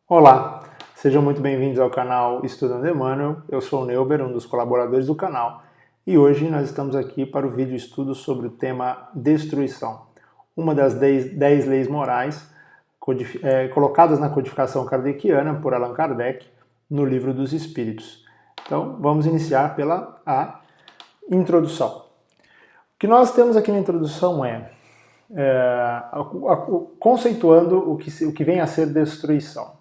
Olá, sejam muito bem-vindos ao canal Estudando Emmanuel. Eu sou o Neuber, um dos colaboradores do canal, e hoje nós estamos aqui para o vídeo estudo sobre o tema destruição, uma das 10 leis morais colocadas na codificação kardeciana por Allan Kardec no Livro dos Espíritos. Então, vamos iniciar pela introdução. O que nós temos aqui na introdução conceituando o que vem a ser destruição.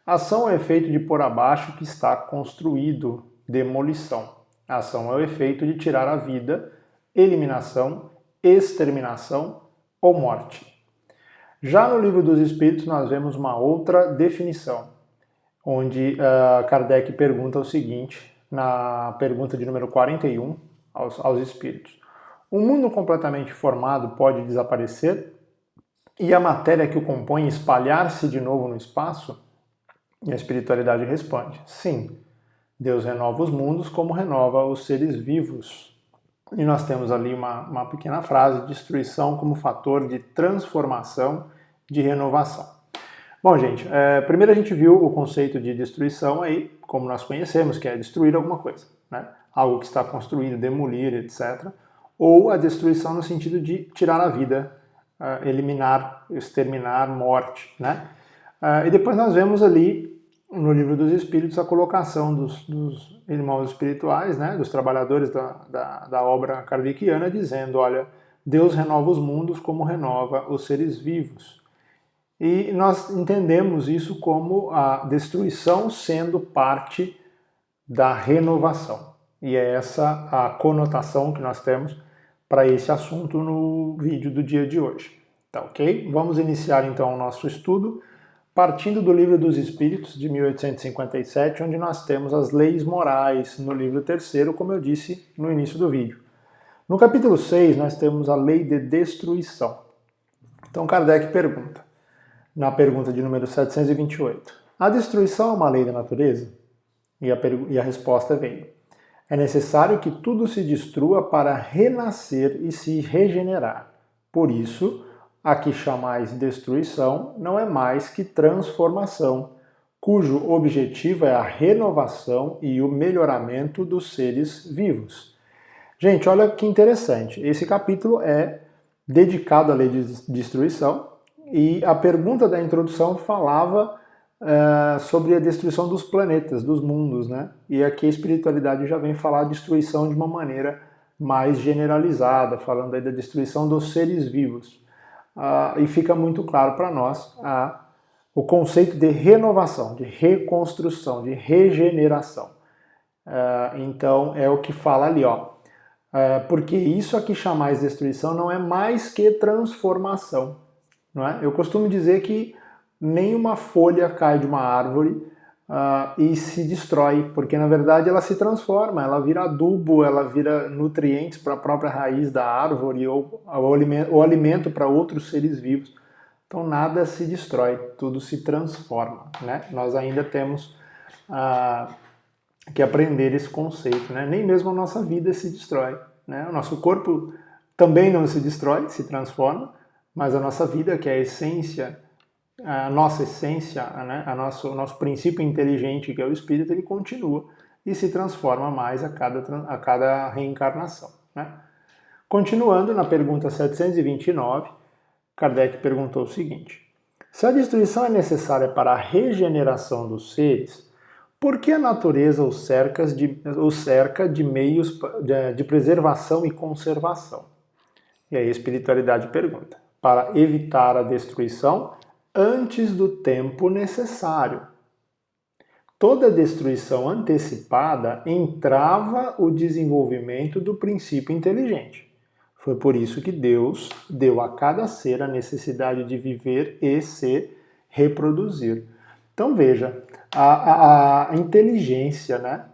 Ação é o efeito de pôr abaixo o que está construído, demolição. Ação é o efeito de tirar a vida, eliminação, exterminação ou morte. Já no Livro dos Espíritos nós vemos uma outra definição, onde Kardec pergunta o seguinte, na pergunta de número 41 aos Espíritos. Um mundo completamente formado pode desaparecer e a matéria que o compõe espalhar-se de novo no espaço? E a espiritualidade responde, sim, Deus renova os mundos como renova os seres vivos. E nós temos ali uma pequena frase, destruição como fator de transformação, de renovação. Bom, gente, primeiro a gente viu o conceito de destruição aí, como nós conhecemos, que é destruir alguma coisa, né? Algo que está construído, demolir, etc. Ou a destruição no sentido de tirar a vida, eliminar, exterminar, morte, né? E depois nós vemos ali, no Livro dos Espíritos, a colocação dos irmãos espirituais, né, dos trabalhadores da obra kardeciana, dizendo, olha, Deus renova os mundos como renova os seres vivos. E nós entendemos isso como a destruição sendo parte da renovação. E é essa a conotação que nós temos para esse assunto no vídeo do dia de hoje. Tá ok? Vamos iniciar então o nosso estudo partindo do Livro dos Espíritos, de 1857, onde nós temos as leis morais no livro 3º, como eu disse no início do vídeo. No capítulo 6, nós temos a lei de destruição. Então Kardec pergunta, na pergunta de número 728, a destruição é uma lei da natureza? E a resposta veio, é necessário que tudo se destrua para renascer e se regenerar. Por isso, a que chamais destruição não é mais que transformação, cujo objetivo é a renovação e o melhoramento dos seres vivos. Gente, olha que interessante. Esse capítulo é dedicado à lei de destruição e a pergunta da introdução falava sobre a destruição dos planetas, dos mundos, né? E aqui a espiritualidade já vem falar de destruição de uma maneira mais generalizada, falando aí da destruição dos seres vivos. E fica muito claro para nós o conceito de renovação, de reconstrução, de regeneração. Então é o que fala ali, ó. Porque isso aqui chamais destruição não é mais que transformação. Não é? Eu costumo dizer que nenhuma folha cai de uma árvore e se destrói, porque na verdade ela se transforma, ela vira adubo, ela vira nutrientes para a própria raiz da árvore ou alimento para outros seres vivos. Então nada se destrói, tudo se transforma, né? Nós ainda temos que aprender esse conceito, né? Nem mesmo a nossa vida se destrói, né? O nosso corpo também não se destrói, se transforma, mas a nossa vida, que é a essência, a nossa essência, né, o nosso princípio inteligente, que é o espírito, ele continua e se transforma mais a cada reencarnação. Né? Continuando, na pergunta 729, Kardec perguntou o seguinte, se a destruição é necessária para a regeneração dos seres, por que a natureza os cerca de meios de preservação e conservação? E aí a espiritualidade pergunta, para evitar a destruição antes do tempo necessário. Toda destruição antecipada entrava o desenvolvimento do princípio inteligente. Foi por isso que Deus deu a cada ser a necessidade de viver e se reproduzir. Então veja, a inteligência, né,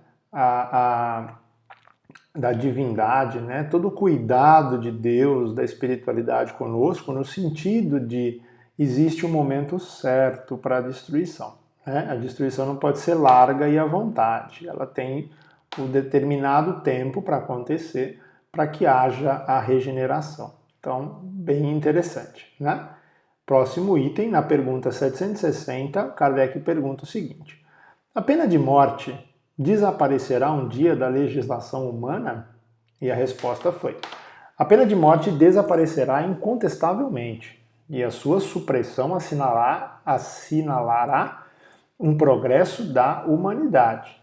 da divindade, né, todo o cuidado de Deus, da espiritualidade conosco, no sentido de existe um momento certo para a destruição. Né? A destruição não pode ser larga e à vontade. Ela tem um determinado tempo para acontecer para que haja a regeneração. Então, bem interessante. Né? Próximo item, na pergunta 760, Kardec pergunta o seguinte: a pena de morte desaparecerá um dia da legislação humana? E a resposta foi: a pena de morte desaparecerá incontestavelmente, e a sua supressão assinalará um progresso da humanidade.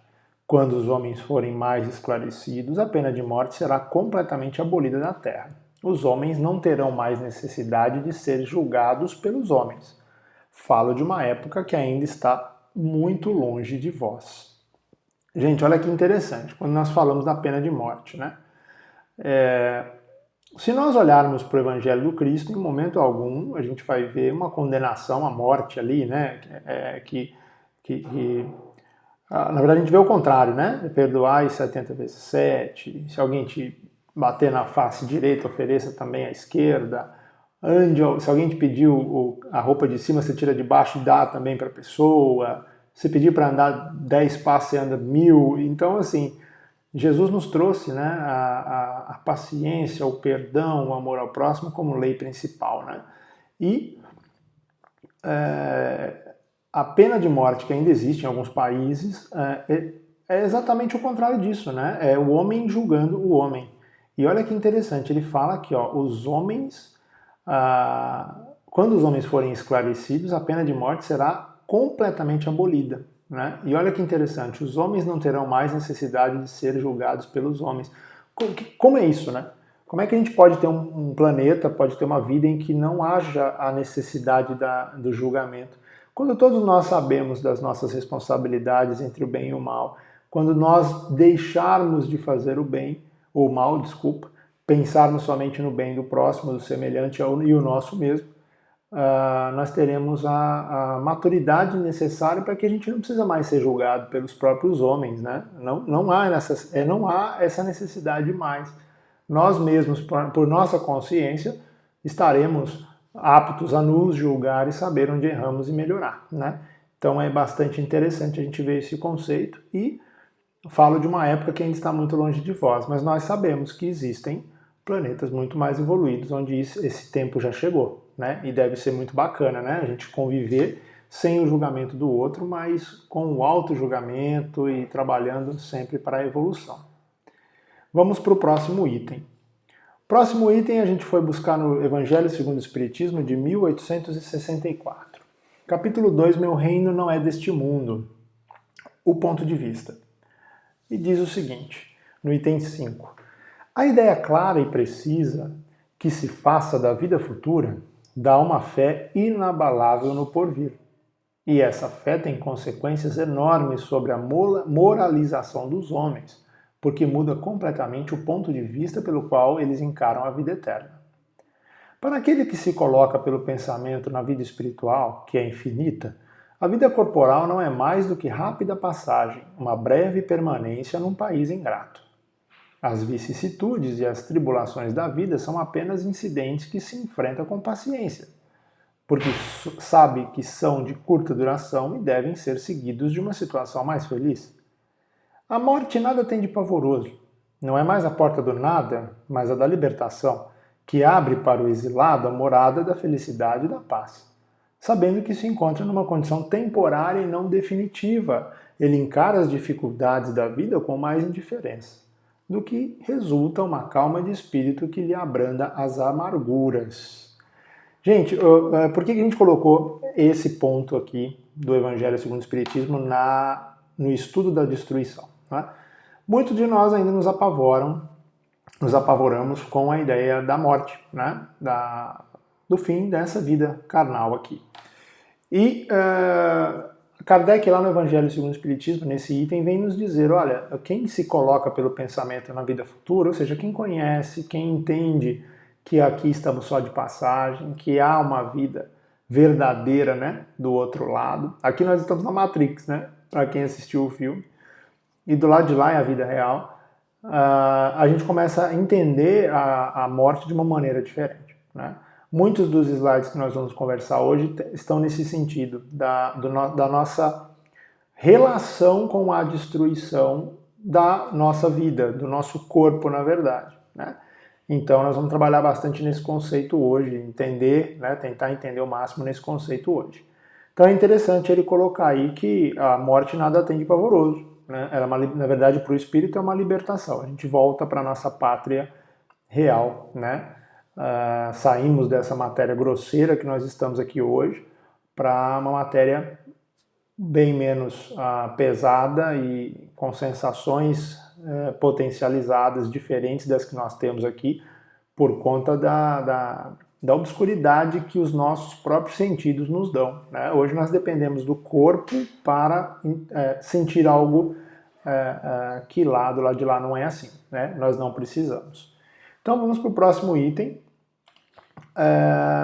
Quando os homens forem mais esclarecidos, a pena de morte será completamente abolida da Terra. Os homens não terão mais necessidade de ser julgados pelos homens. Falo de uma época que ainda está muito longe de vós. Gente, olha que interessante, quando nós falamos da pena de morte, né? Se nós olharmos para o Evangelho do Cristo, em momento algum a gente vai ver uma condenação à morte ali, né? Na verdade, a gente vê o contrário, né? Perdoai 70 vezes 7. Se alguém te bater na face direita, ofereça também à esquerda. Se alguém te pediu a roupa de cima, você tira de baixo e dá também para a pessoa. Se pedir para andar 10 passos, você anda 1000. Então, assim, Jesus nos trouxe, né, a paciência, o perdão, o amor ao próximo como lei principal, né? E a pena de morte que ainda existe em alguns países é exatamente o contrário disso, né? É o homem julgando o homem. E olha que interessante, ele fala que os homens, quando os homens forem esclarecidos, a pena de morte será completamente abolida, né? E olha que interessante, os homens não terão mais necessidade de ser julgados pelos homens. Como é isso, né? Como é que a gente pode ter um planeta, pode ter uma vida em que não haja a necessidade do julgamento? Quando todos nós sabemos das nossas responsabilidades entre o bem e o mal, quando nós deixarmos de fazer o bem, ou o mal, desculpa, pensarmos somente no bem do próximo, do semelhante e o nosso mesmo, nós teremos a maturidade necessária para que a gente não precisa mais ser julgado pelos próprios homens, né? Não há essa necessidade mais. Nós mesmos, por nossa consciência, estaremos aptos a nos julgar e saber onde erramos e melhorar, né? Então é bastante interessante a gente ver esse conceito e falo de uma época que ainda está muito longe de vós, mas nós sabemos que existem planetas muito mais evoluídos onde esse tempo já chegou, né? E deve ser muito bacana, né? A gente conviver sem o julgamento do outro, mas com o auto-julgamento e trabalhando sempre para a evolução. Vamos para o próximo item. Próximo item a gente foi buscar no Evangelho segundo o Espiritismo de 1864. Capítulo 2, Meu reino não é deste mundo. O ponto de vista. E diz o seguinte, no item 5. A ideia clara e precisa que se faça da vida futura dá uma fé inabalável no porvir. E essa fé tem consequências enormes sobre a moralização dos homens, porque muda completamente o ponto de vista pelo qual eles encaram a vida eterna. Para aquele que se coloca pelo pensamento na vida espiritual, que é infinita, a vida corporal não é mais do que rápida passagem, uma breve permanência num país ingrato. As vicissitudes e as tribulações da vida são apenas incidentes que se enfrentam com paciência, porque sabe que são de curta duração e devem ser seguidos de uma situação mais feliz. A morte nada tem de pavoroso. Não é mais a porta do nada, mas a da libertação, que abre para o exilado a morada da felicidade e da paz. Sabendo que se encontra numa condição temporária e não definitiva, ele encara as dificuldades da vida com mais indiferença, do que resulta uma calma de espírito que lhe abranda as amarguras. Gente, por que a gente colocou esse ponto aqui do Evangelho segundo o Espiritismo no estudo da destruição? Né? Muitos de nós ainda nos apavoramos com a ideia da morte, né? Do fim dessa vida carnal aqui. E Kardec, lá no Evangelho segundo o Espiritismo, nesse item, vem nos dizer, olha, quem se coloca pelo pensamento na vida futura, ou seja, quem conhece, quem entende que aqui estamos só de passagem, que há uma vida verdadeira, né, do outro lado. Aqui nós estamos na Matrix, né, para quem assistiu o filme. E do lado de lá é a vida real. A gente começa a entender a morte de uma maneira diferente, né? Muitos dos slides que nós vamos conversar hoje estão nesse sentido, da nossa relação com a destruição da nossa vida, do nosso corpo, na verdade, né? Então nós vamos trabalhar bastante nesse conceito hoje, entender, né, tentar entender o máximo nesse conceito hoje. Então é interessante ele colocar aí que a morte nada tem de pavoroso, né? Na verdade, para o espírito é uma libertação. A gente volta para a nossa pátria real, né? Saímos dessa matéria grosseira que nós estamos aqui hoje para uma matéria bem menos pesada e com sensações potencializadas diferentes das que nós temos aqui por conta da obscuridade que os nossos próprios sentidos nos dão, né? Hoje nós dependemos do corpo para sentir algo que lá do lado de lá não é assim, né? Nós não precisamos. Então vamos para o próximo item.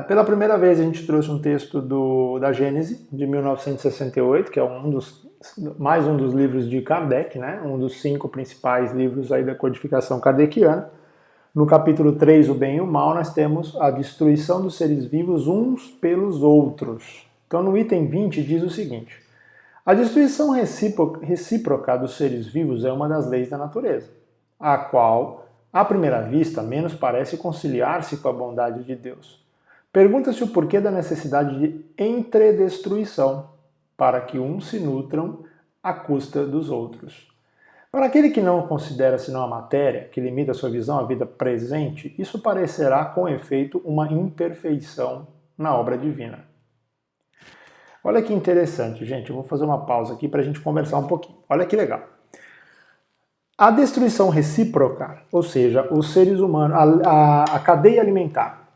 Pela primeira vez a gente trouxe um texto da Gênese, de 1968, que é mais um dos livros de Kardec, né? Um dos 5 principais livros aí da codificação kardeciana. No capítulo 3, o bem e o mal, nós temos a destruição dos seres vivos uns pelos outros. Então no item 20 diz o seguinte: a destruição recíproca dos seres vivos é uma das leis da natureza, a qual, à primeira vista, menos parece conciliar-se com a bondade de Deus. Pergunta-se o porquê da necessidade de entredestruição, para que uns se nutram à custa dos outros. Para aquele que não considera senão a matéria, que limita sua visão à vida presente, isso parecerá com efeito uma imperfeição na obra divina. Olha que interessante, gente. Eu vou fazer uma pausa aqui para a gente conversar um pouquinho. Olha que legal. A destruição recíproca, ou seja, os seres humanos, a cadeia alimentar,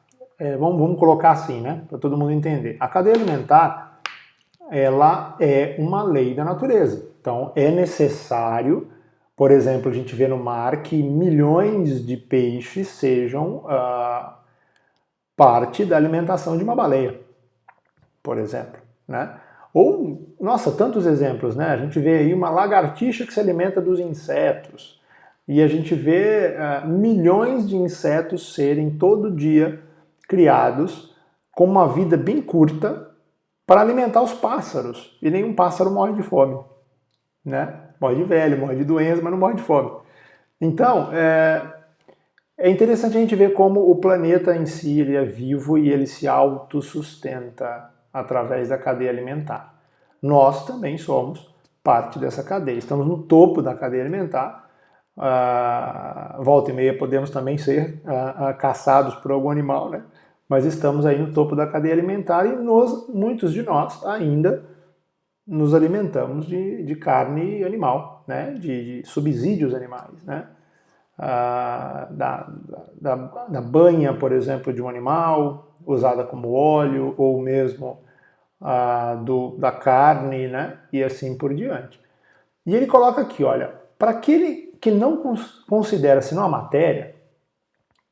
vamos colocar assim, né, para todo mundo entender. A cadeia alimentar, ela é uma lei da natureza. Então, é necessário, por exemplo, a gente vê no mar que milhões de peixes sejam parte da alimentação de uma baleia, por exemplo, né? Ou, nossa, tantos exemplos, né? A gente vê aí uma lagartixa que se alimenta dos insetos e a gente vê milhões de insetos serem todo dia criados com uma vida bem curta para alimentar os pássaros e nenhum pássaro morre de fome, né? Morre de velho, morre de doença, mas não morre de fome. Então, é interessante a gente ver como o planeta em si ele é vivo e ele se autossustenta através da cadeia alimentar. Nós também somos parte dessa cadeia. Estamos no topo da cadeia alimentar. Volta e meia podemos também ser caçados por algum animal, né? Mas estamos aí no topo da cadeia alimentar e muitos de nós ainda nos alimentamos de carne animal, né? De subsídios animais, né? Da banha, por exemplo, de um animal, usada como óleo, ou mesmo da carne, né? E assim por diante. E ele coloca aqui, olha, para aquele que não considera senão a matéria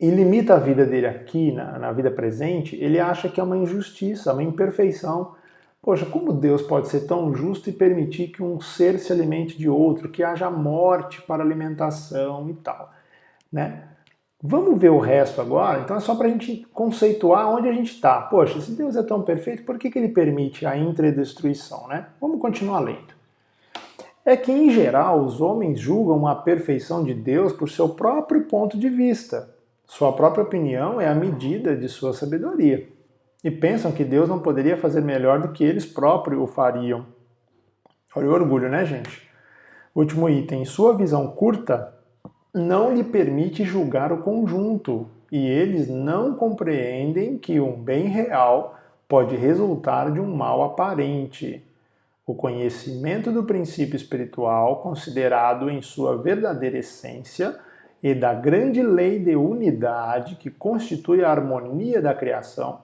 e limita a vida dele aqui, na vida presente, ele acha que é uma injustiça, uma imperfeição. Poxa, como Deus pode ser tão justo e permitir que um ser se alimente de outro, que haja morte para alimentação e tal, né? Vamos ver o resto agora? Então é só para a gente conceituar onde a gente está. Poxa, se Deus é tão perfeito, por que ele permite a entredestruição, né? Vamos continuar lendo. É que, em geral, os homens julgam a perfeição de Deus por seu próprio ponto de vista. Sua própria opinião é a medida de sua sabedoria. E pensam que Deus não poderia fazer melhor do que eles próprios o fariam. Olha o orgulho, né, gente? Último item. Sua visão curta não lhe permite julgar o conjunto, e eles não compreendem que um bem real pode resultar de um mal aparente. O conhecimento do princípio espiritual, considerado em sua verdadeira essência, e da grande lei de unidade que constitui a harmonia da criação,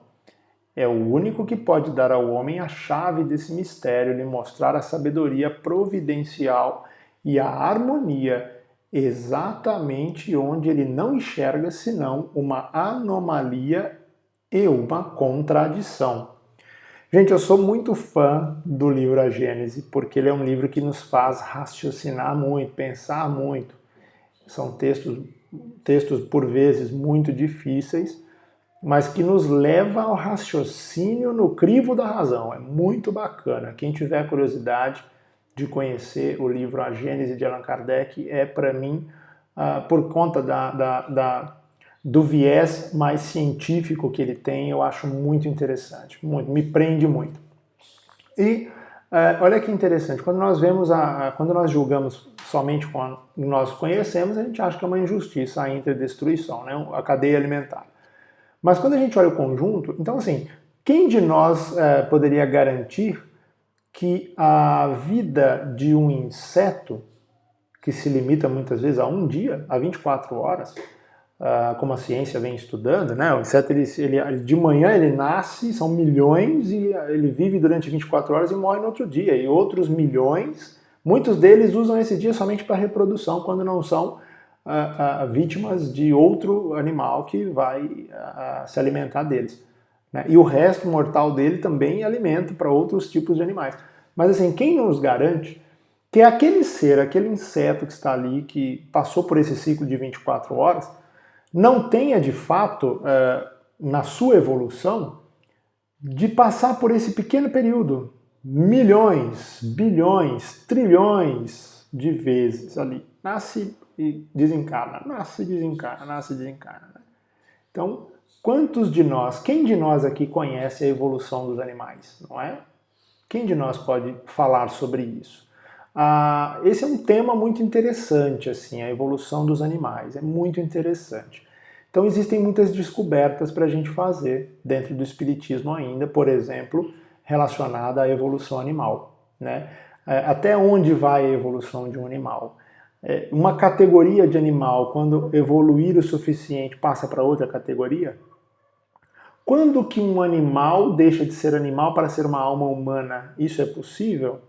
é o único que pode dar ao homem a chave desse mistério, lhe mostrar a sabedoria providencial e a harmonia exatamente onde ele não enxerga senão uma anomalia e uma contradição. Gente, eu sou muito fã do livro A Gênese, porque ele é um livro que nos faz raciocinar muito, pensar muito. São textos por vezes muito difíceis, mas que nos leva ao raciocínio no crivo da razão. É muito bacana. Quem tiver curiosidade de conhecer o livro A Gênese de Allan Kardec, para mim, por conta do viés mais científico que ele tem, eu acho muito interessante, muito, me prende muito. E olha que interessante, quando nós vemos quando nós julgamos somente quando nós conhecemos, a gente acha que é uma injustiça a interdestruição, né? A cadeia alimentar. Mas quando a gente olha o conjunto, então assim, quem de nós poderia garantir que a vida de um inseto, que se limita muitas vezes a um dia, a 24 horas, como a ciência vem estudando, né? O inseto, de manhã ele nasce, são milhões, e ele vive durante 24 horas e morre no outro dia. E outros milhões, muitos deles usam esse dia somente para reprodução, quando não são vítimas de outro animal que vai se alimentar deles. Né? E o resto mortal dele também alimenta para outros tipos de animais. Mas assim, quem nos garante que aquele ser, aquele inseto que está ali, que passou por esse ciclo de 24 horas, não tenha de fato, na sua evolução, de passar por esse pequeno período, milhões, bilhões, trilhões de vezes ali. Nasce e desencarna, nasce e desencarna, nasce e desencarna. Então, quantos de nós, quem de nós aqui conhece a evolução dos animais, não é? Quem de nós pode falar sobre isso? Esse é um tema muito interessante, assim, a evolução dos animais, é muito interessante. Então existem muitas descobertas para a gente fazer dentro do espiritismo ainda, por exemplo, relacionada à evolução animal, né? Até onde vai a evolução de um animal? Uma categoria de animal, quando evoluir o suficiente, passa para outra categoria? Quando que um animal deixa de ser animal para ser uma alma humana? Isso é possível?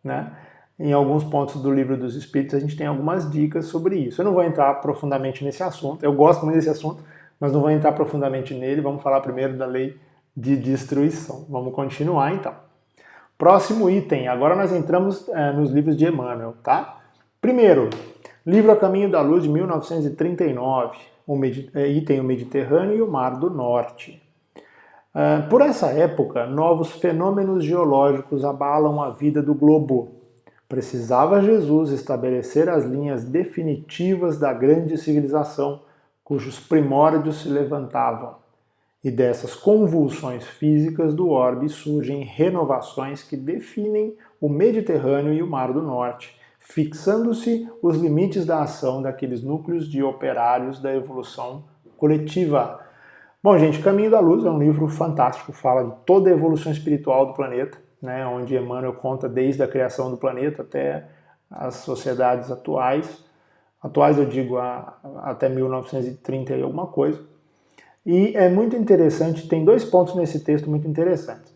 Né? Em alguns pontos do Livro dos Espíritos a gente tem algumas dicas sobre isso. Eu não vou entrar profundamente nesse assunto, eu gosto muito desse assunto, mas não vou entrar profundamente nele. Vamos falar primeiro da lei de destruição. Vamos continuar então. Próximo item, agora nós entramos nos livros de Emmanuel, tá? Primeiro, livro A Caminho da Luz de 1939, item O Mediterrâneo e o Mar do Norte. Por essa época, novos fenômenos geológicos abalam a vida do globo. Precisava Jesus estabelecer as linhas definitivas da grande civilização, cujos primórdios se levantavam. E dessas convulsões físicas do orbe surgem renovações que definem o Mediterrâneo e o Mar do Norte, fixando-se os limites da ação daqueles núcleos de operários da evolução coletiva. Bom, gente, Caminho da Luz é um livro fantástico, fala de toda a evolução espiritual do planeta, né, onde Emmanuel conta desde a criação do planeta até as sociedades atuais. Atuais eu digo até 1930 e alguma coisa. E é muito interessante, tem dois pontos nesse texto muito interessantes.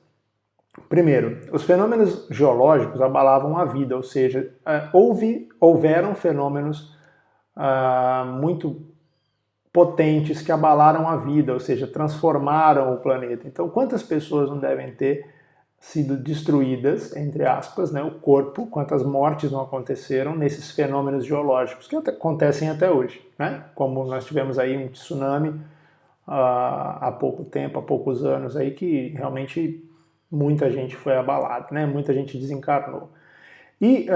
Primeiro, os fenômenos geológicos abalavam a vida, ou seja, houveram fenômenos muito potentes que abalaram a vida, ou seja, transformaram o planeta. Então, quantas pessoas não devem ter sido destruídas, entre aspas, né, o corpo, quantas mortes não aconteceram nesses fenômenos geológicos que acontecem até hoje, né? Como nós tivemos aí um tsunami há pouco tempo, há poucos anos aí, que realmente muita gente foi abalada, né? Muita gente desencarnou. E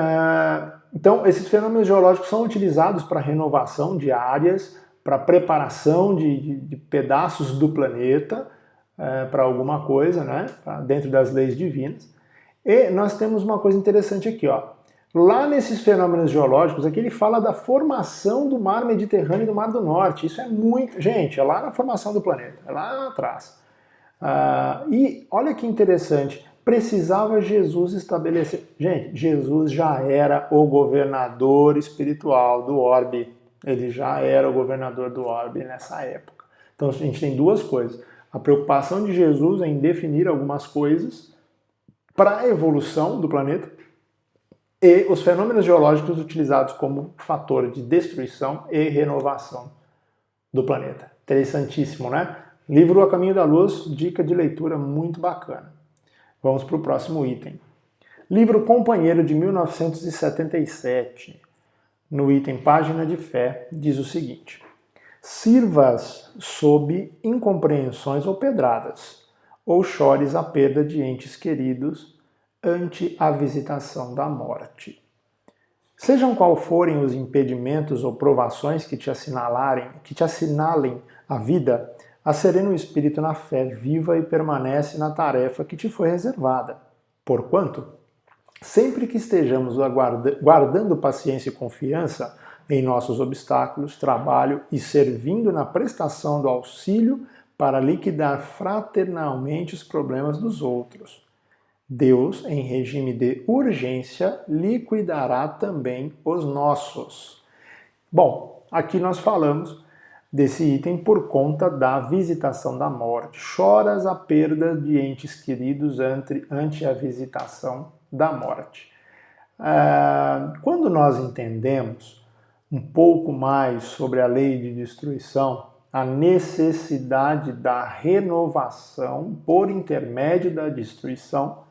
então esses fenômenos geológicos são utilizados para renovação de áreas, para preparação de pedaços do planeta para alguma coisa, né? Dentro das leis divinas. E nós temos uma coisa interessante aqui, ó. Lá nesses fenômenos geológicos, aqui ele fala da formação do mar Mediterrâneo e do Mar do Norte. Isso é muito... Gente, é lá na formação do planeta, é lá atrás. E olha que interessante, precisava Jesus estabelecer... Gente, Jesus já era o governador espiritual do orbe. Ele já era o governador do orbe nessa época. Então a gente tem duas coisas. A preocupação de Jesus em definir algumas coisas para a evolução do planeta, e os fenômenos geológicos utilizados como fator de destruição e renovação do planeta. Interessantíssimo, né? Livro A Caminho da Luz, dica de leitura muito bacana. Vamos para o próximo item. Livro Companheiro de 1977. No item Página de Fé, diz o seguinte: sirvas sob incompreensões ou pedradas, ou chores a perda de entes queridos ante a visitação da morte. Sejam qual forem os impedimentos ou provações que te assinalem a vida, acerena o espírito na fé viva e permanece na tarefa que te foi reservada. Porquanto, sempre que estejamos guardando paciência e confiança em nossos obstáculos, trabalho e servindo na prestação do auxílio para liquidar fraternalmente os problemas dos outros, Deus, em regime de urgência, liquidará também os nossos. Bom, aqui nós falamos desse item por conta da visitação da morte. Choras a perda de entes queridos ante a visitação da morte. Quando nós entendemos um pouco mais sobre a lei de destruição, a necessidade da renovação por intermédio da destruição,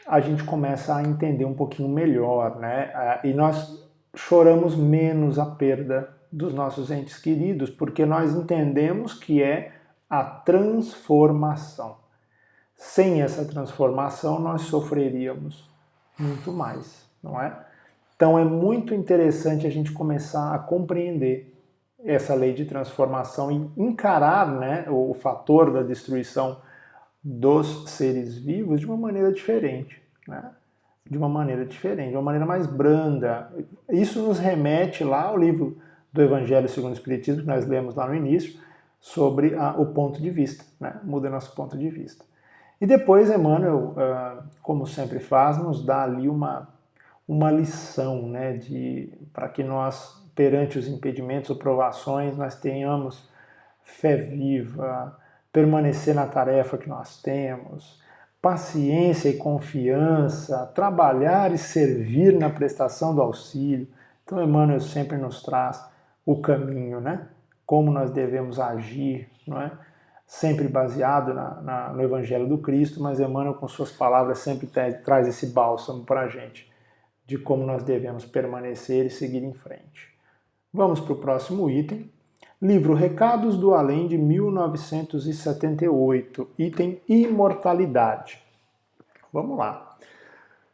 a gente começa a entender um pouquinho melhor, né? E nós choramos menos a perda dos nossos entes queridos, porque nós entendemos que é a transformação. Sem essa transformação, nós sofreríamos muito mais, não é? Então é muito interessante a gente começar a compreender essa lei de transformação e encarar, né, o fator da destruição dos seres vivos de uma maneira diferente, né? De uma maneira mais branda. Isso nos remete lá ao livro do Evangelho segundo o Espiritismo, que nós lemos lá no início, sobre o ponto de vista, né? Muda nosso ponto de vista. E depois Emmanuel, como sempre faz, nos dá ali uma lição, né, para que nós, perante os impedimentos ou provações, nós tenhamos fé viva, permanecer na tarefa que nós temos, paciência e confiança, trabalhar e servir na prestação do auxílio. Então Emmanuel sempre nos traz o caminho, né? Como nós devemos agir, não é? Sempre baseado no Evangelho do Cristo, mas Emmanuel com suas palavras sempre traz esse bálsamo para a gente, de como nós devemos permanecer e seguir em frente. Vamos para o próximo item. Livro Recados do Além de 1978, item Imortalidade. Vamos lá.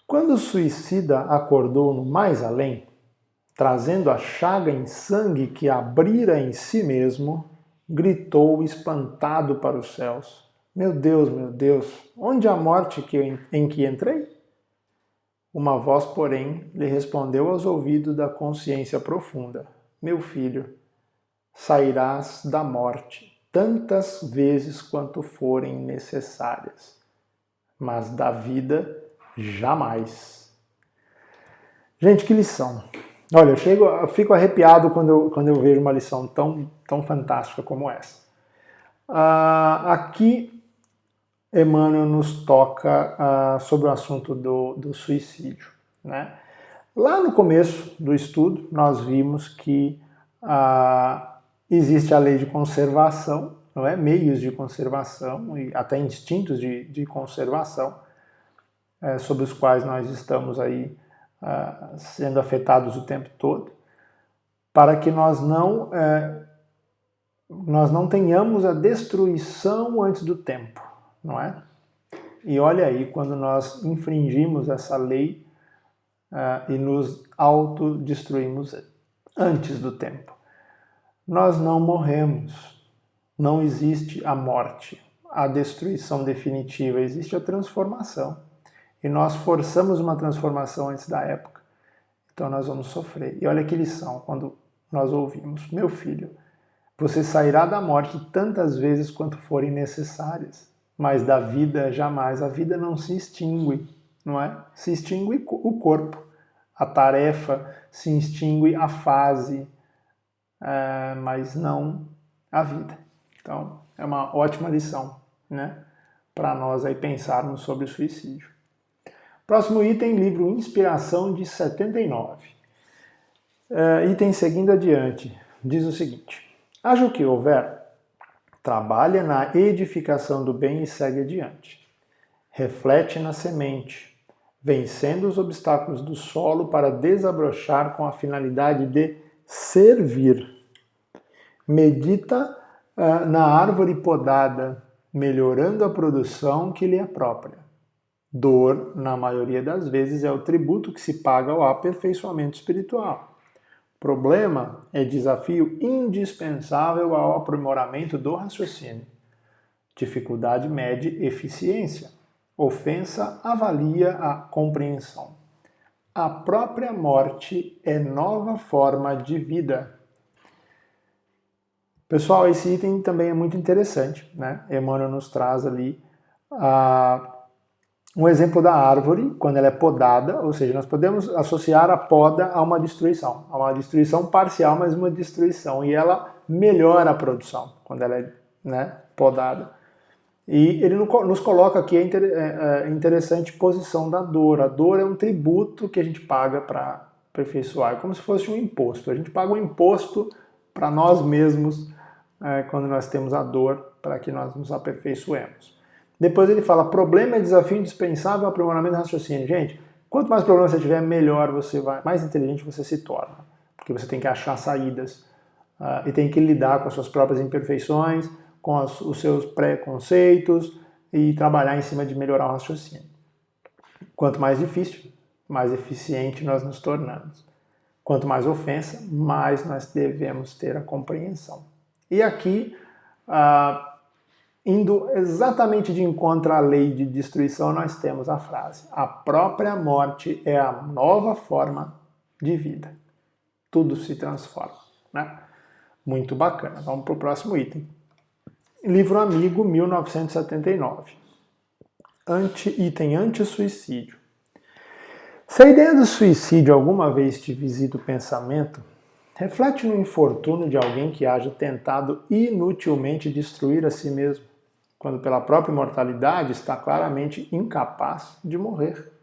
Quando o suicida acordou no mais além, trazendo a chaga em sangue que abrira em si mesmo, gritou espantado para os céus: meu Deus, onde a morte em que entrei? Uma voz, porém, lhe respondeu aos ouvidos da consciência profunda: meu filho, sairás da morte tantas vezes quanto forem necessárias, mas da vida jamais. Gente, que lição! Olha, eu fico arrepiado quando eu vejo uma lição tão fantástica como essa. Aqui, Emmanuel nos toca sobre o assunto do suicídio, né? Lá no começo do estudo, nós vimos que existe a lei de conservação, não é? Meios de conservação e até instintos de conservação, sobre os quais nós estamos aí sendo afetados o tempo todo, para que nós não tenhamos a destruição antes do tempo, não é? E olha aí, quando nós infringimos essa lei e nos autodestruímos antes do tempo. Nós não morremos, não existe a morte, a destruição definitiva, existe a transformação. E nós forçamos uma transformação antes da época, então nós vamos sofrer. E olha que lição quando nós ouvimos: meu filho, você sairá da morte tantas vezes quanto forem necessárias, mas da vida jamais. A vida não se extingue, não é? Se extingue o corpo, a tarefa, se extingue a fase, mas não a vida. Então, é uma ótima lição, né, para nós aí pensarmos sobre o suicídio. Próximo item, livro Inspiração, de 79. Item seguindo adiante, diz o seguinte: haja o que houver, trabalha na edificação do bem e segue adiante. Reflete na semente, vencendo os obstáculos do solo para desabrochar com a finalidade de servir. Medita na árvore podada, melhorando a produção que lhe é própria. Dor, na maioria das vezes, é o tributo que se paga ao aperfeiçoamento espiritual. Problema é desafio indispensável ao aprimoramento do raciocínio. Dificuldade mede eficiência. Ofensa avalia a compreensão. A própria morte é nova forma de vida. Pessoal, esse item também é muito interessante, né? Emmanuel nos traz ali um exemplo da árvore, quando ela é podada, ou seja, nós podemos associar a poda a uma destruição parcial, mas uma destruição, e ela melhora a produção quando ela é, né, podada. E ele nos coloca aqui a interessante posição da dor. A dor é um tributo que a gente paga para aperfeiçoar, é como se fosse um imposto. A gente paga um imposto para nós mesmos quando nós temos a dor, para que nós nos aperfeiçoemos. Depois ele fala, problema é desafio indispensável ao aprimoramento do raciocínio. Gente, quanto mais problemas você tiver, melhor você vai, mais inteligente você se torna. Porque você tem que achar saídas e tem que lidar com as suas próprias imperfeições, com os seus preconceitos e trabalhar em cima de melhorar o raciocínio. Quanto mais difícil, mais eficiente nós nos tornamos. Quanto mais ofensa, mais nós devemos ter a compreensão. E aqui, indo exatamente de encontro à lei de destruição, nós temos a frase: a própria morte é a nova forma de vida. Tudo se transforma, né? Muito bacana. Vamos para o próximo item. Livro Amigo, 1979. Item anti-suicídio. Se a ideia do suicídio alguma vez te visita o pensamento, reflete no infortúnio de alguém que haja tentado inutilmente destruir a si mesmo, quando pela própria imortalidade está claramente incapaz de morrer.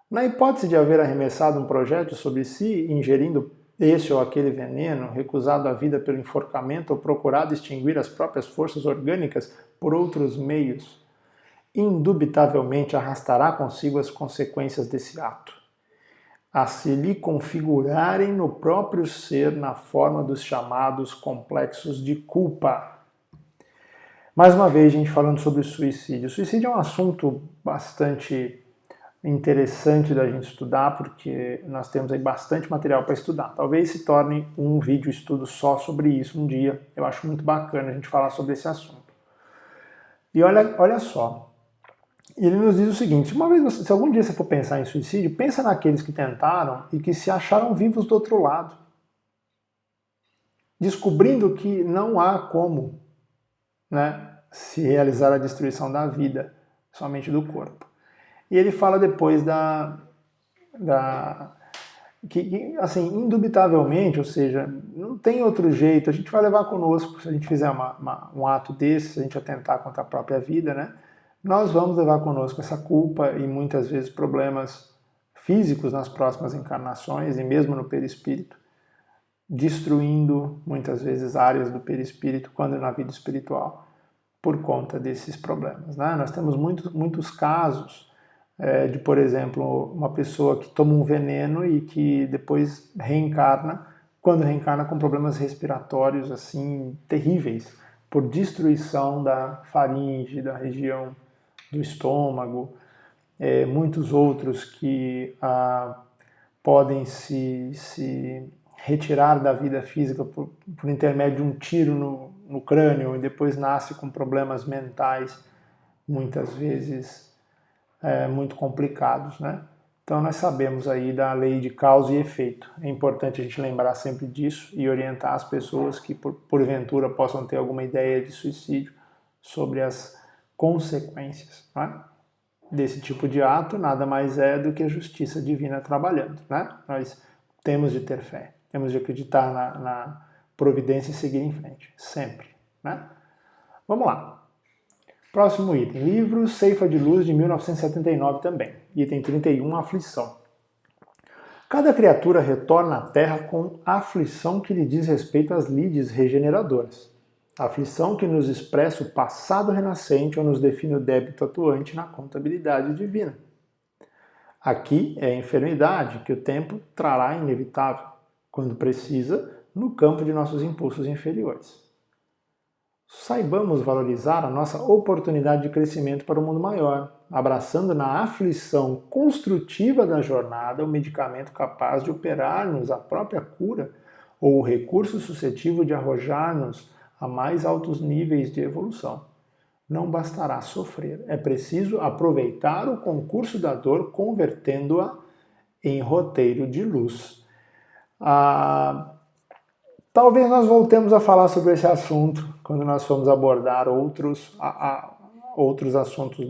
Na hipótese de haver arremessado um projeto sobre si, ingerindo esse ou aquele veneno, recusado a vida pelo enforcamento ou procurado extinguir as próprias forças orgânicas por outros meios, indubitavelmente arrastará consigo as consequências desse ato, a se lhe configurarem no próprio ser na forma dos chamados complexos de culpa. Mais uma vez, gente, falando sobre o suicídio. O suicídio é um assunto bastante interessante da gente estudar, porque nós temos aí bastante material para estudar. Talvez se torne um vídeo estudo só sobre isso um dia. Eu acho muito bacana a gente falar sobre esse assunto. E olha só, ele nos diz o seguinte: se algum dia você for pensar em suicídio, pensa naqueles que tentaram e que se acharam vivos do outro lado, descobrindo que não há como, né, se realizar a destruição da vida, somente do corpo. E ele fala depois que, assim, indubitavelmente, ou seja, não tem outro jeito, a gente vai levar conosco, se a gente fizer um ato desse, se a gente atentar contra a própria vida, né, nós vamos levar conosco essa culpa e muitas vezes problemas físicos nas próximas encarnações e mesmo no perispírito, destruindo muitas vezes áreas do perispírito quando na vida espiritual, por conta desses problemas, né? Nós temos muitos casos de, por exemplo, uma pessoa que toma um veneno e que depois reencarna, quando reencarna com problemas respiratórios assim terríveis, por destruição da faringe, da região do estômago, muitos outros que podem se retirar da vida física por intermédio de um tiro no crânio e depois nasce com problemas mentais, muitas vezes muito complicados, né? Então nós sabemos aí da lei de causa e efeito. É importante a gente lembrar sempre disso e orientar as pessoas que porventura possam ter alguma ideia de suicídio sobre as consequências, né, desse tipo de ato. Nada mais é do que a justiça divina trabalhando, né? Nós temos de ter fé, temos de acreditar na providência e seguir em frente, sempre, né? Vamos lá. Próximo item, livro Ceifa de Luz, de 1979 também, item 31, aflição. Cada criatura retorna à Terra com a aflição que lhe diz respeito às lides regeneradoras. A aflição que nos expressa o passado renascente ou nos define o débito atuante na contabilidade divina. Aqui é a enfermidade que o tempo trará inevitável, quando precisa, no campo de nossos impulsos inferiores. saibamos valorizar a nossa oportunidade de crescimento para um mundo maior, abraçando na aflição construtiva da jornada o medicamento capaz de operar-nos a própria cura ou o recurso suscetível de arrojar-nos a mais altos níveis de evolução. Não bastará sofrer, é preciso aproveitar o concurso da dor convertendo-a em roteiro de luz. Talvez nós voltemos a falar sobre esse assunto quando nós formos abordar outros assuntos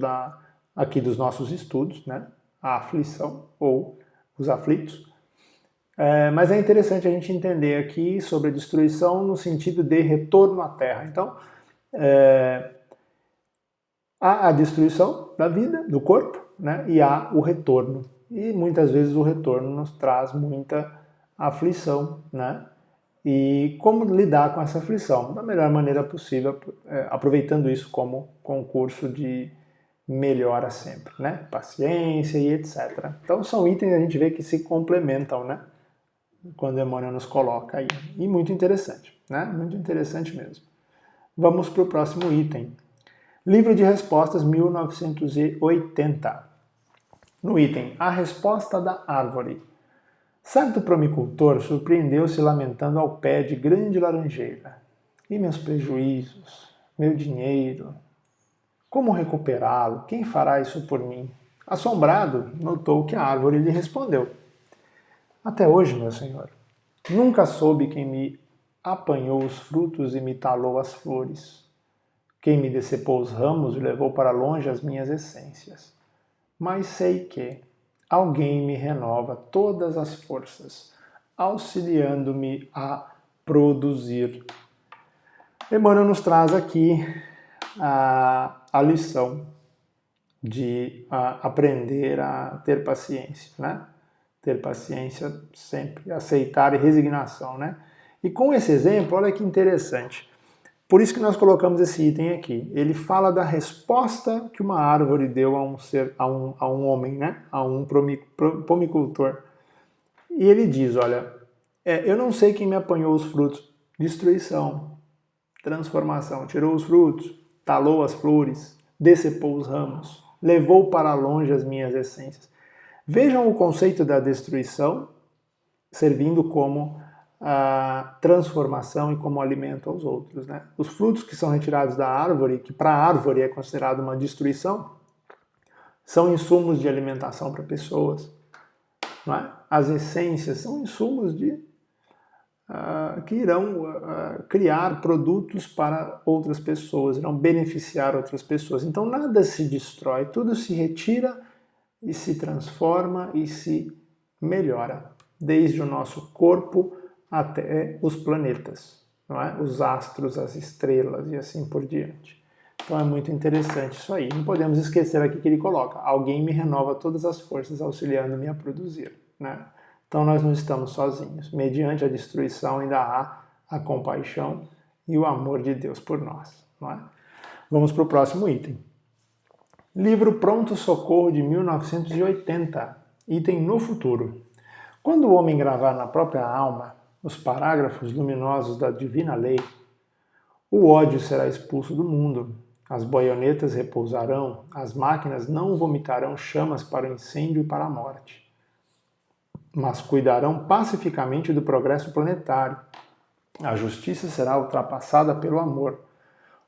aqui dos nossos estudos, né? A aflição ou os aflitos. Mas é interessante a gente entender aqui sobre a destruição no sentido de retorno à Terra. Então, há a destruição da vida, do corpo, né? E há o retorno. E muitas vezes o retorno nos traz muita aflição, né? E como lidar com essa aflição? Da melhor maneira possível, aproveitando isso como concurso de melhora sempre, né? Paciência e etc. Então são itens que a gente vê que se complementam, né? Quando Emmanuel nos coloca aí. E muito interessante, né? Muito interessante mesmo. Vamos para o próximo item. Livro de Respostas, 1980. No item A Resposta da Árvore. Certo promicultor surpreendeu-se lamentando ao pé de grande laranjeira. E meus prejuízos? Meu dinheiro? Como recuperá-lo? Quem fará isso por mim? Assombrado, notou que a árvore lhe respondeu. Até hoje, meu senhor, nunca soube quem me apanhou os frutos e me talou as flores. Quem me decepou os ramos e levou para longe as minhas essências. Mas sei que alguém me renova todas as forças, auxiliando-me a produzir. Emmanuel nos traz aqui a lição de aprender a ter paciência, né? Ter paciência sempre, aceitar e resignação, né? E com esse exemplo, olha que interessante. Por isso que nós colocamos esse item aqui. Ele fala da resposta que uma árvore deu a um homem, né? A um pomicultor. E ele diz, olha, eu não sei quem me apanhou os frutos. Destruição, transformação. Tirou os frutos, talou as flores, decepou os ramos, levou para longe as minhas essências. Vejam o conceito da destruição servindo como a transformação e como alimento aos outros, né? Os frutos que são retirados da árvore, que para a árvore é considerado uma destruição, são insumos de alimentação para pessoas, não é? As essências são insumos que irão criar produtos para outras pessoas, irão beneficiar outras pessoas. Então nada se destrói, tudo se retira e se transforma e se melhora, desde o nosso corpo até os planetas, não é? Os astros, as estrelas e assim por diante. Então é muito interessante isso aí. Não podemos esquecer aqui que ele coloca: alguém me renova todas as forças, auxiliando-me a produzir, né? Então nós não estamos sozinhos. Mediante a destruição ainda há a compaixão e o amor de Deus por nós, não é? Vamos para o próximo item. Livro Pronto Socorro de 1980, item No Futuro. Quando o homem gravar na própria alma os parágrafos luminosos da divina lei, o ódio será expulso do mundo, as baionetas repousarão, as máquinas não vomitarão chamas para o incêndio e para a morte, mas cuidarão pacificamente do progresso planetário. A justiça será ultrapassada pelo amor.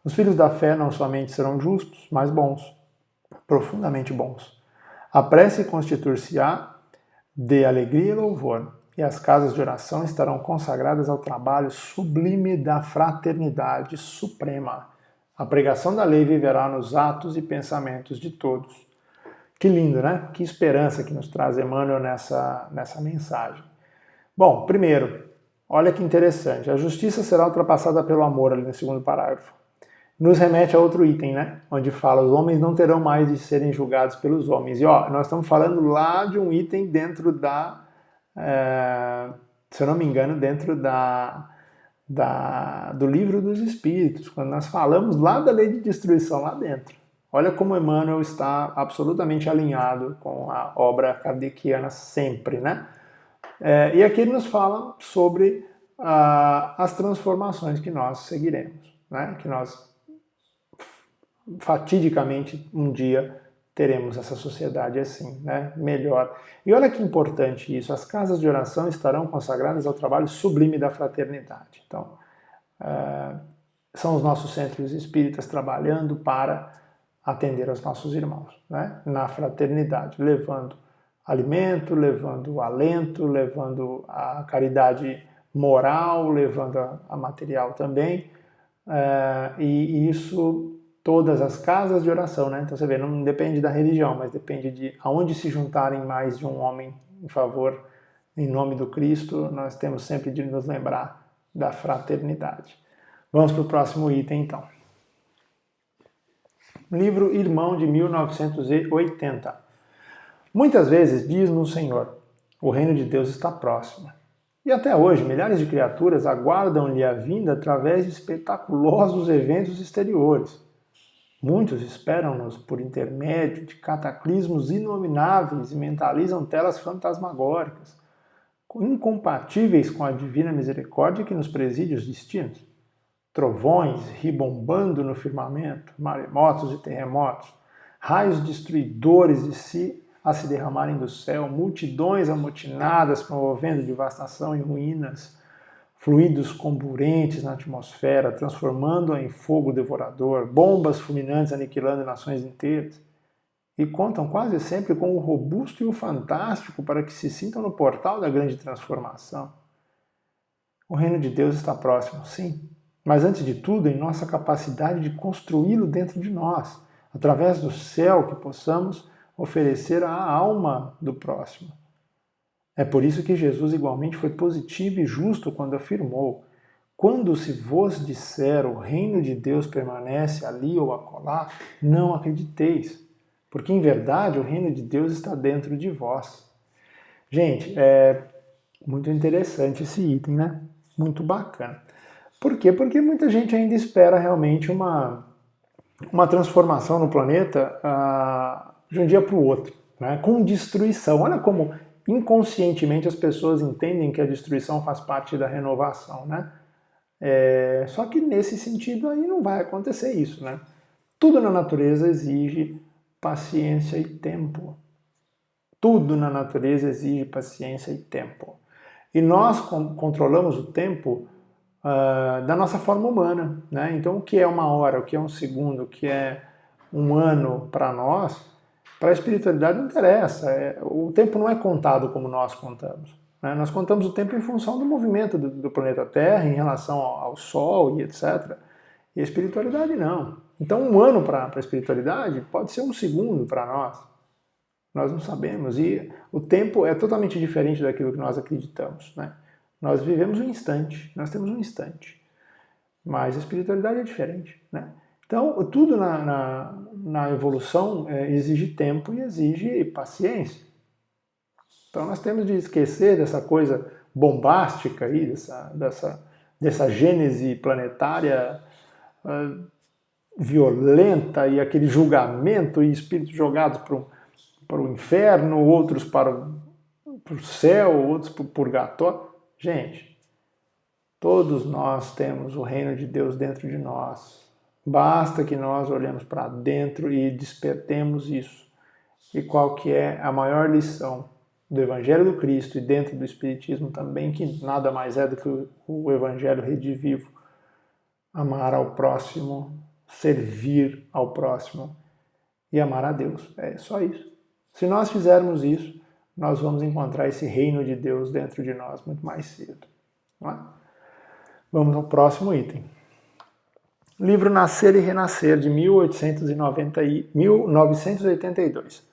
Os filhos da fé não somente serão justos, mas bons, profundamente bons. A prece constituir-se-á de alegria e louvor, e as casas de oração estarão consagradas ao trabalho sublime da fraternidade suprema. A pregação da lei viverá nos atos e pensamentos de todos. Que lindo, né? Que esperança que nos traz Emmanuel nessa mensagem. Bom, primeiro, olha que interessante. A justiça será ultrapassada pelo amor, ali no segundo parágrafo. Nos remete a outro item, né? Onde fala: os homens não terão mais de serem julgados pelos homens. E ó, nós estamos falando lá de um item dentro se eu não me engano, dentro do Livro dos Espíritos, quando nós falamos lá da lei de destruição lá dentro. Olha como Emmanuel está absolutamente alinhado com a obra kardeciana sempre, né? E aqui ele nos fala sobre as transformações que nós seguiremos. né? Que nós fatidicamente um dia teremos essa sociedade assim, né? Melhor. E olha que importante isso, as casas de oração estarão consagradas ao trabalho sublime da fraternidade. Então, são os nossos centros espíritas trabalhando para atender aos nossos irmãos, né? Na fraternidade, levando alimento, levando alento, levando a caridade moral, levando a material também, e isso todas as casas de oração, né? Então você vê, não depende da religião, mas depende de aonde se juntarem mais de um homem em favor, em nome do Cristo, nós temos sempre de nos lembrar da fraternidade. Vamos para o próximo item, então. Livro Irmão, de 1980. Muitas vezes diz-nos o Senhor, o reino de Deus está próximo. E até hoje, milhares de criaturas aguardam-lhe a vinda através de espetaculosos eventos exteriores. Muitos esperam-nos por intermédio de cataclismos inomináveis e mentalizam telas fantasmagóricas, incompatíveis com a divina misericórdia que nos preside os destinos. Trovões ribombando no firmamento, maremotos e terremotos, raios destruidores a se derramarem do céu, multidões amotinadas promovendo devastação e ruínas, fluidos comburentes na atmosfera, transformando-a em fogo devorador, bombas fulminantes aniquilando nações inteiras. E contam quase sempre com o robusto e o fantástico para que se sintam no portal da grande transformação. O reino de Deus está próximo, sim, mas antes de tudo em nossa capacidade de construí-lo dentro de nós, através do céu que possamos oferecer à alma do próximo. É por isso que Jesus igualmente foi positivo e justo quando afirmou: quando se vos disser o reino de Deus permanece ali ou acolá, não acrediteis, porque em verdade o reino de Deus está dentro de vós. Gente, é muito interessante esse item, né? Muito bacana. Por quê? Porque muita gente ainda espera realmente uma transformação no planeta de um dia para o outro, né? Com destruição. Olha como inconscientemente as pessoas entendem que a destruição faz parte da renovação, né? Só que nesse sentido aí não vai acontecer isso, né? Tudo na natureza exige paciência e tempo. Tudo na natureza exige paciência e tempo. E nós controlamos o tempo da nossa forma humana, né? Então, o que é uma hora, o que é um segundo, o que é um ano para nós, para a espiritualidade não interessa. O tempo não é contado como nós contamos, né? Nós contamos o tempo em função do movimento do planeta Terra em relação ao Sol e etc. E a espiritualidade não. Então, um ano para a espiritualidade pode ser um segundo para nós. Nós não sabemos. E o tempo é totalmente diferente daquilo que nós acreditamos, né? Nós vivemos um instante, nós temos um instante. Mas a espiritualidade é diferente, né? Então, tudo na evolução exige tempo e exige paciência. Então, nós temos de esquecer dessa coisa bombástica aí, dessa gênese planetária violenta e aquele julgamento e espíritos jogados para o inferno, outros para o céu, outros para o purgatório. Gente, todos nós temos o reino de Deus dentro de nós. Basta que nós olhemos para dentro e despertemos isso. E qual que é a maior lição do Evangelho do Cristo e dentro do Espiritismo também, que nada mais é do que o Evangelho redivivo. Amar ao próximo, servir ao próximo e amar a Deus. É só isso. Se nós fizermos isso, nós vamos encontrar esse reino de Deus dentro de nós muito mais cedo. Não é? Vamos ao próximo item. Livro Nascer e Renascer, de 1982.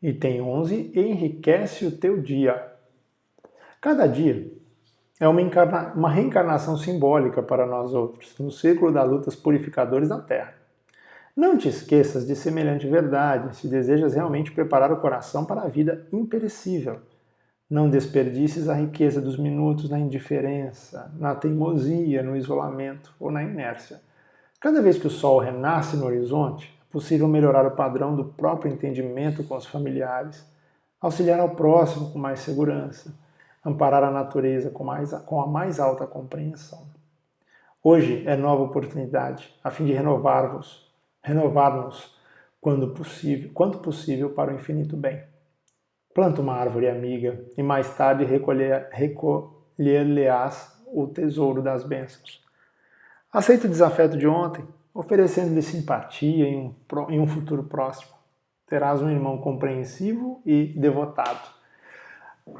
Item 11. Enriquece o teu dia. Cada dia é uma reencarnação simbólica para nós outros, no círculo das lutas purificadores da Terra. Não te esqueças de semelhante verdade, se desejas realmente preparar o coração para a vida imperecível. Não desperdices a riqueza dos minutos na indiferença, na teimosia, no isolamento ou na inércia. Cada vez que o sol renasce no horizonte, é possível melhorar o padrão do próprio entendimento com os familiares, auxiliar ao próximo com mais segurança, amparar a natureza com a mais alta compreensão. Hoje é nova oportunidade, a fim de renovar-nos quanto possível para o infinito bem. Planta uma árvore amiga e mais tarde recolher-lhe-ás o tesouro das bênçãos. Aceita o desafeto de ontem, oferecendo-lhe simpatia em um futuro próximo. Terás um irmão compreensivo e devotado.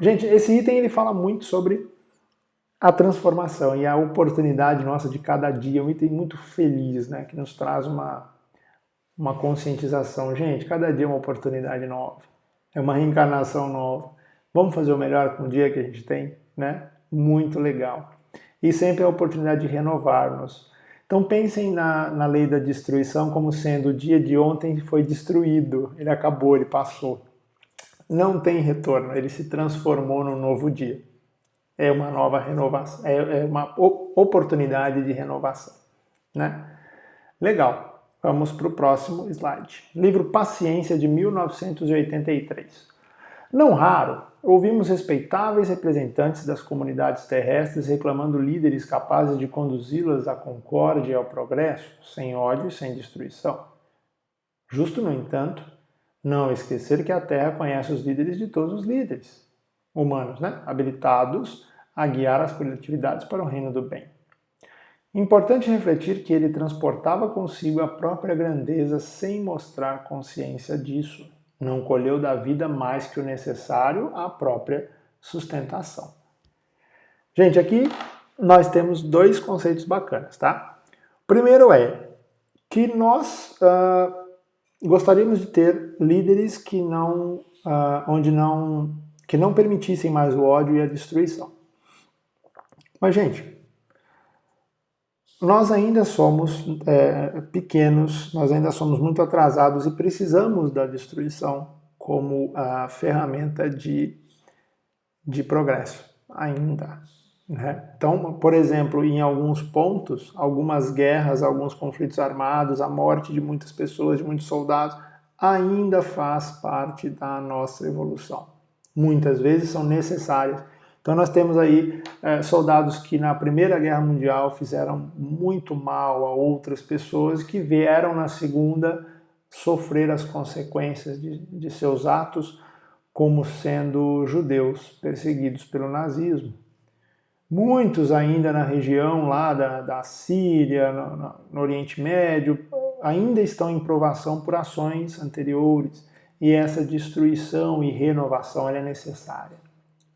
Gente, esse item ele fala muito sobre a transformação e a oportunidade nossa de cada dia, um item muito feliz, né, que nos traz uma conscientização. Gente, cada dia é uma oportunidade nova, é uma reencarnação nova. Vamos fazer o melhor com o dia que a gente tem, né? Muito legal. E sempre a oportunidade de renovar-nos. Então pensem na lei da destruição como sendo o dia de ontem foi destruído, ele acabou, ele passou. Não tem retorno, ele se transformou num novo dia. É uma nova renovação, é uma oportunidade de renovação, né? Legal, vamos para o próximo slide. Livro Paciência, de 1983. Não raro, ouvimos respeitáveis representantes das comunidades terrestres reclamando líderes capazes de conduzi-las à concórdia e ao progresso, sem ódio e sem destruição. Justo, no entanto, não esquecer que a Terra conhece os líderes de todos os líderes humanos, né? Habilitados a guiar as coletividades para o reino do bem. Importante refletir que ele transportava consigo a própria grandeza sem mostrar consciência disso. Não colheu da vida mais que o necessário à própria sustentação. Gente, aqui nós temos dois conceitos bacanas, tá? O primeiro é que nós gostaríamos de ter líderes que não permitissem mais o ódio e a destruição. Mas, gente, nós ainda somos pequenos, nós ainda somos muito atrasados e precisamos da destruição como a ferramenta de progresso ainda, né? Então, por exemplo, em alguns pontos, algumas guerras, alguns conflitos armados, a morte de muitas pessoas, de muitos soldados, ainda faz parte da nossa evolução. Muitas vezes são necessárias. Então nós temos aí soldados que na Primeira Guerra Mundial fizeram muito mal a outras pessoas que vieram na Segunda sofrer as consequências de seus atos, como sendo judeus perseguidos pelo nazismo. Muitos ainda na região lá da Síria, no Oriente Médio, ainda estão em provação por ações anteriores, e essa destruição e renovação ela é necessária,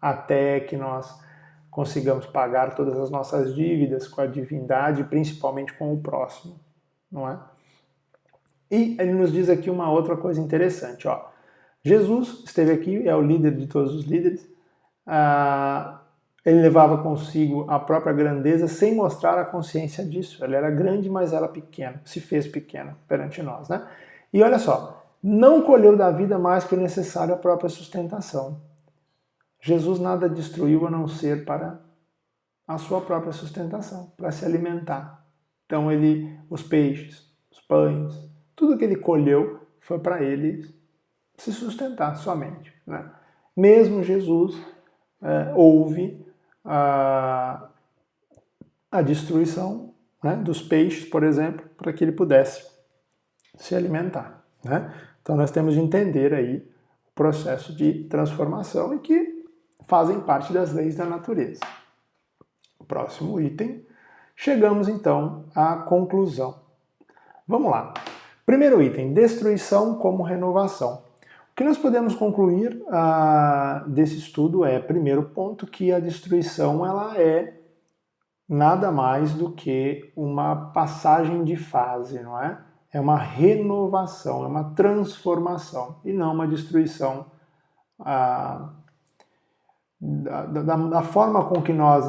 até que nós consigamos pagar todas as nossas dívidas com a divindade, principalmente com o próximo, não é? E ele nos diz aqui uma outra coisa interessante, ó. Jesus esteve aqui, é o líder de todos os líderes, ele levava consigo a própria grandeza sem mostrar a consciência disso. Ele era grande, mas era pequeno, se fez pequeno perante nós, né? E olha só, não colheu da vida mais que o necessário à própria sustentação. Jesus nada destruiu a não ser para a sua própria sustentação, para se alimentar. Então os peixes, os pães, tudo que ele colheu foi para ele se sustentar somente, né? Mesmo Jesus houve a destruição, né, dos peixes, por exemplo, para que ele pudesse se alimentar, né? Então nós temos de entender aí o processo de transformação e que fazem parte das leis da natureza. Próximo item, chegamos então à conclusão. Vamos lá. Primeiro item, destruição como renovação. O que nós podemos concluir desse estudo é, primeiro ponto, que a destruição ela é nada mais do que uma passagem de fase, não é? É uma renovação, é uma transformação e não uma destruição da forma com que nós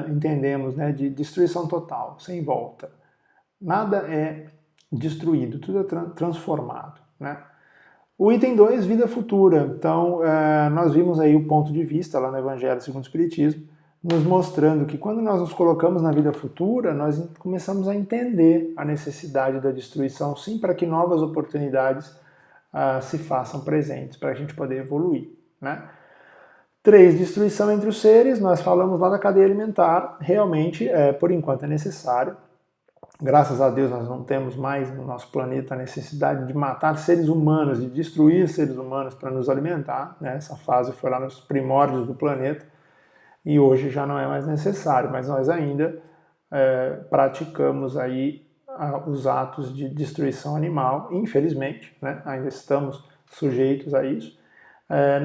entendemos, né, de destruição total, sem volta. Nada é destruído, tudo é transformado, né? O item 2, vida futura. Então, nós vimos aí o ponto de vista lá no Evangelho segundo o Espiritismo, nos mostrando que quando nós nos colocamos na vida futura, nós começamos a entender a necessidade da destruição, sim, para que novas oportunidades se façam presentes, para a gente poder evoluir, né? 3, destruição entre os seres. Nós falamos lá da cadeia alimentar. Realmente, por enquanto, é necessário. Graças a Deus nós não temos mais no nosso planeta a necessidade de matar seres humanos, de destruir seres humanos para nos alimentar, né? Essa fase foi lá nos primórdios do planeta e hoje já não é mais necessário, mas nós ainda praticamos aí os atos de destruição animal, infelizmente, né? Ainda estamos sujeitos a isso.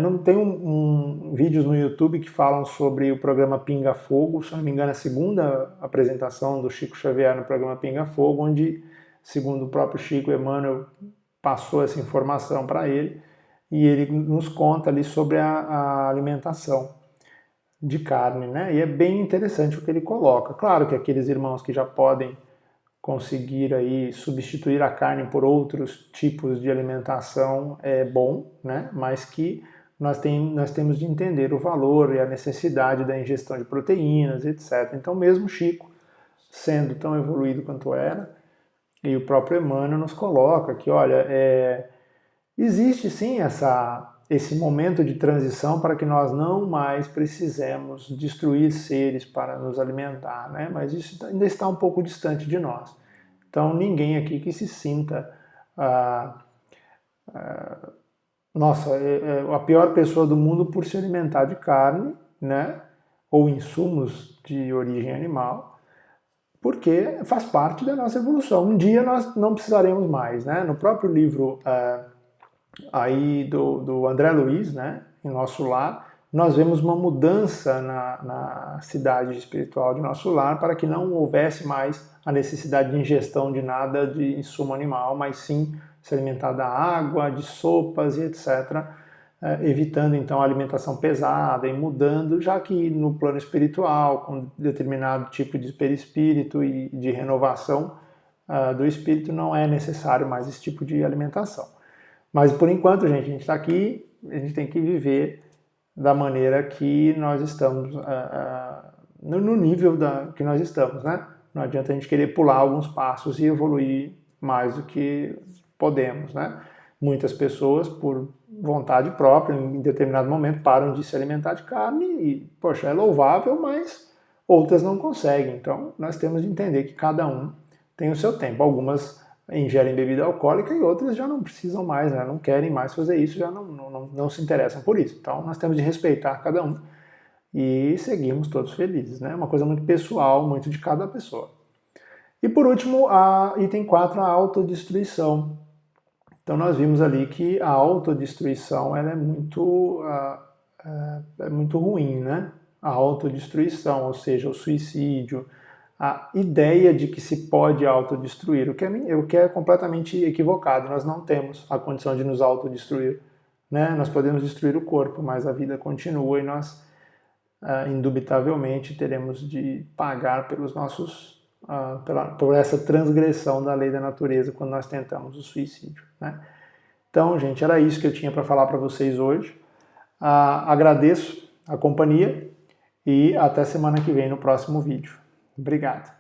Não tem vídeos no YouTube que falam sobre o programa Pinga Fogo, se não me engano, a segunda apresentação do Chico Xavier no programa Pinga Fogo, onde, segundo o próprio Chico, Emmanuel passou essa informação para ele, e ele nos conta ali sobre a alimentação de carne, né? E é bem interessante o que ele coloca. Claro que aqueles irmãos que já podem conseguir aí substituir a carne por outros tipos de alimentação é bom, né? Mas que nós temos de entender o valor e a necessidade da ingestão de proteínas, etc. Então mesmo Chico, sendo tão evoluído quanto era, e o próprio Emmanuel nos coloca que, olha, existe sim esse momento de transição para que nós não mais precisemos destruir seres para nos alimentar, né? Mas isso ainda está um pouco distante de nós. Então ninguém aqui que se sinta a pior pessoa do mundo por se alimentar de carne, né? Ou insumos de origem animal, porque faz parte da nossa evolução. Um dia nós não precisaremos mais, né? No próprio livro aí do André Luiz, né, em Nosso Lar, nós vemos uma mudança na cidade espiritual de Nosso Lar para que não houvesse mais a necessidade de ingestão de nada de insumo animal, mas sim se alimentar da água, de sopas e etc., evitando então a alimentação pesada e mudando, já que no plano espiritual, com determinado tipo de perispírito e de renovação do espírito, não é necessário mais esse tipo de alimentação. Mas por enquanto, gente, a gente está aqui, a gente tem que viver da maneira que nós estamos, no nível que nós estamos, né? Não adianta a gente querer pular alguns passos e evoluir mais do que podemos, né? Muitas pessoas, por vontade própria, em determinado momento, param de se alimentar de carne e, poxa, é louvável, mas outras não conseguem. Então, nós temos de entender que cada um tem o seu tempo. Algumas ingerem bebida alcoólica e outras já não precisam mais, né? Não querem mais fazer isso, já não se interessam por isso. Então nós temos de respeitar cada um e seguimos todos felizes, né? Uma coisa muito pessoal, muito de cada pessoa. E por último, item 4, a autodestruição. Então nós vimos ali que a autodestruição ela é muito ruim, né? A autodestruição, ou seja, o suicídio, a ideia de que se pode autodestruir, o que é completamente equivocado. Nós não temos a condição de nos autodestruir, né? Nós podemos destruir o corpo, mas a vida continua e nós, indubitavelmente, teremos de pagar pelos por essa transgressão da lei da natureza quando nós tentamos o suicídio, né? Então, gente, era isso que eu tinha para falar para vocês hoje. Agradeço a companhia e até semana que vem no próximo vídeo. Obrigado.